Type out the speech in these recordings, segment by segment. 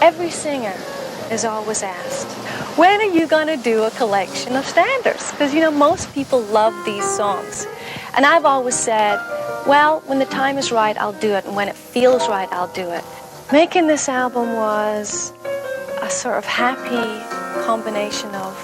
Every singer is always asked, when are you going to do a collection of standards? Because, you know, most people love these songs. And I've always said, well, when the time is right, I'll do it. And when it feels right, I'll do it. Making this album was a sort of happy combination of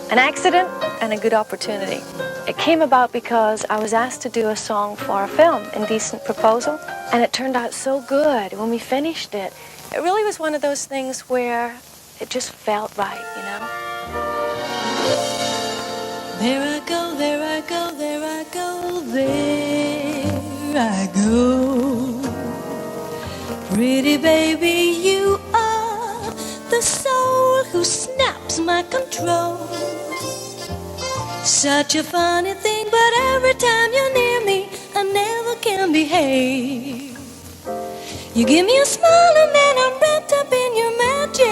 an accident and a good opportunity. It came about because I was asked to do a song for a film, Indecent Proposal, and it turned out so good. When we finished it, it really was one of those things where it just felt right, you know? There I go, there I go, there I go, there I go. Pretty baby, you are the soul who snaps my control. Such a funny thing, but every time you're near me, I never can behave. You give me a smile and then I'm wrapped up in your magic.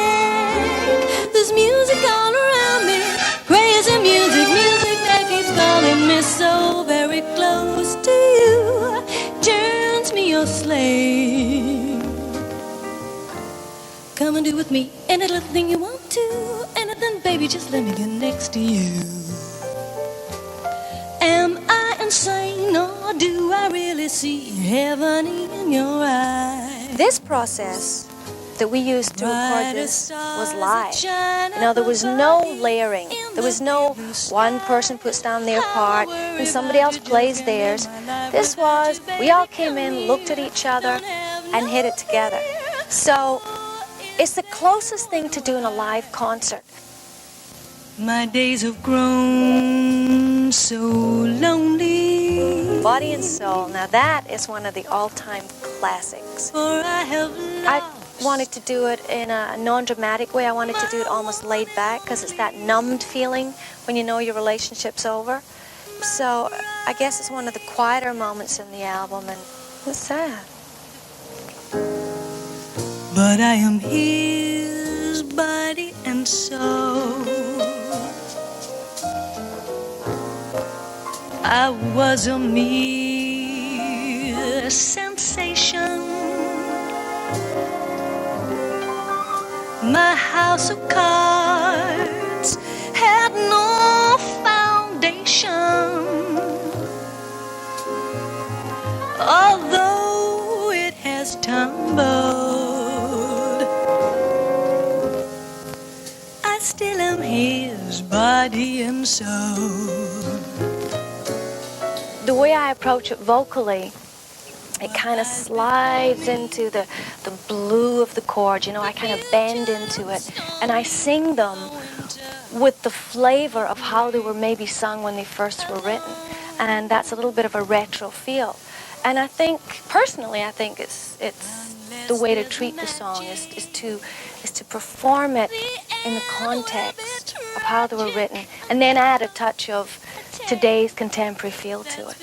There's music all around me, crazy music, music that keeps calling me so very close to you. Turns me your slave. Come and do with me any little thing you want to. Anything, baby, just let me get next to you. Am I insane or do I really see heaven in your eyes? This process that we used to record this was live. You know, there was no layering. There was no one person puts down their part and somebody else plays theirs. This was, we all came in, looked at each other, and hit it together. So it's the closest thing to doing a live concert. My days have grown so lonely. Body and Soul, now that is one of the all-time classics. For I wanted to do it in a non-dramatic way. I wanted to do it almost laid back because it's that numbed feeling when you know your relationship's over. So I guess it's one of the quieter moments in the album, and it's sad. But I am his body and soul. I was a mere sensation. My house of cards had no foundation. Although it has tumbled, I still am his body and soul. The way I approach it vocally, it kind of slides into the blue of the chords. You know, I kind of bend into it, and I sing them with the flavor of how they were maybe sung when they first were written, and that's a little bit of a retro feel. And I think, personally, I think it's the way to treat the song is to perform it in the context of how they were written, and then add a touch of today's contemporary feel to it.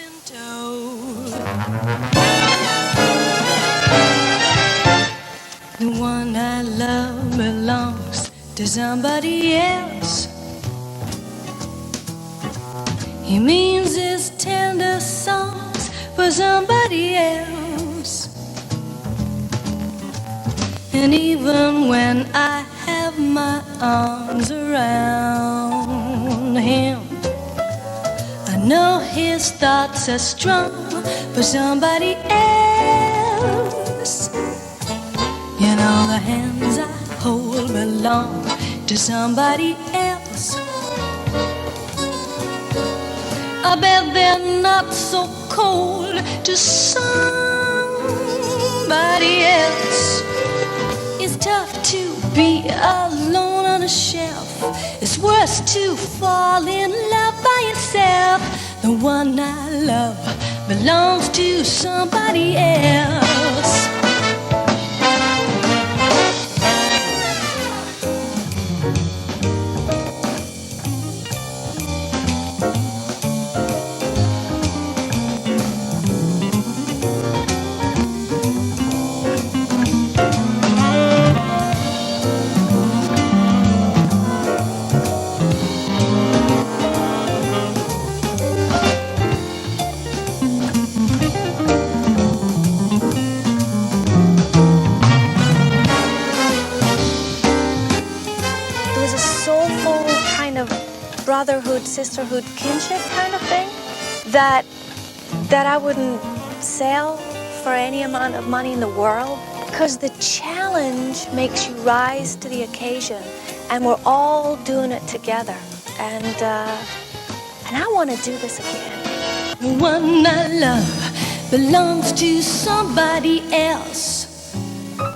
The one I love belongs to somebody else. He means his tender songs for somebody else. And even when I have my arms around him, I know his thoughts are strong for somebody else. You know the hands I hold belong to somebody else. I bet they're not so cold to somebody else. It's tough to be alone on a shelf. It's worse to fall in love by yourself. The one I love belongs to somebody else. brotherhood, sisterhood, kinship kind of thing that I wouldn't sell for any amount of money in the world, because the challenge makes you rise to the occasion, and we're all doing it together. And I want to do this again. The one I love belongs to somebody else. Ooh,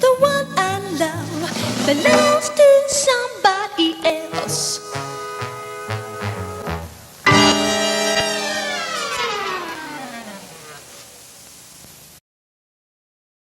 the one I love belongs to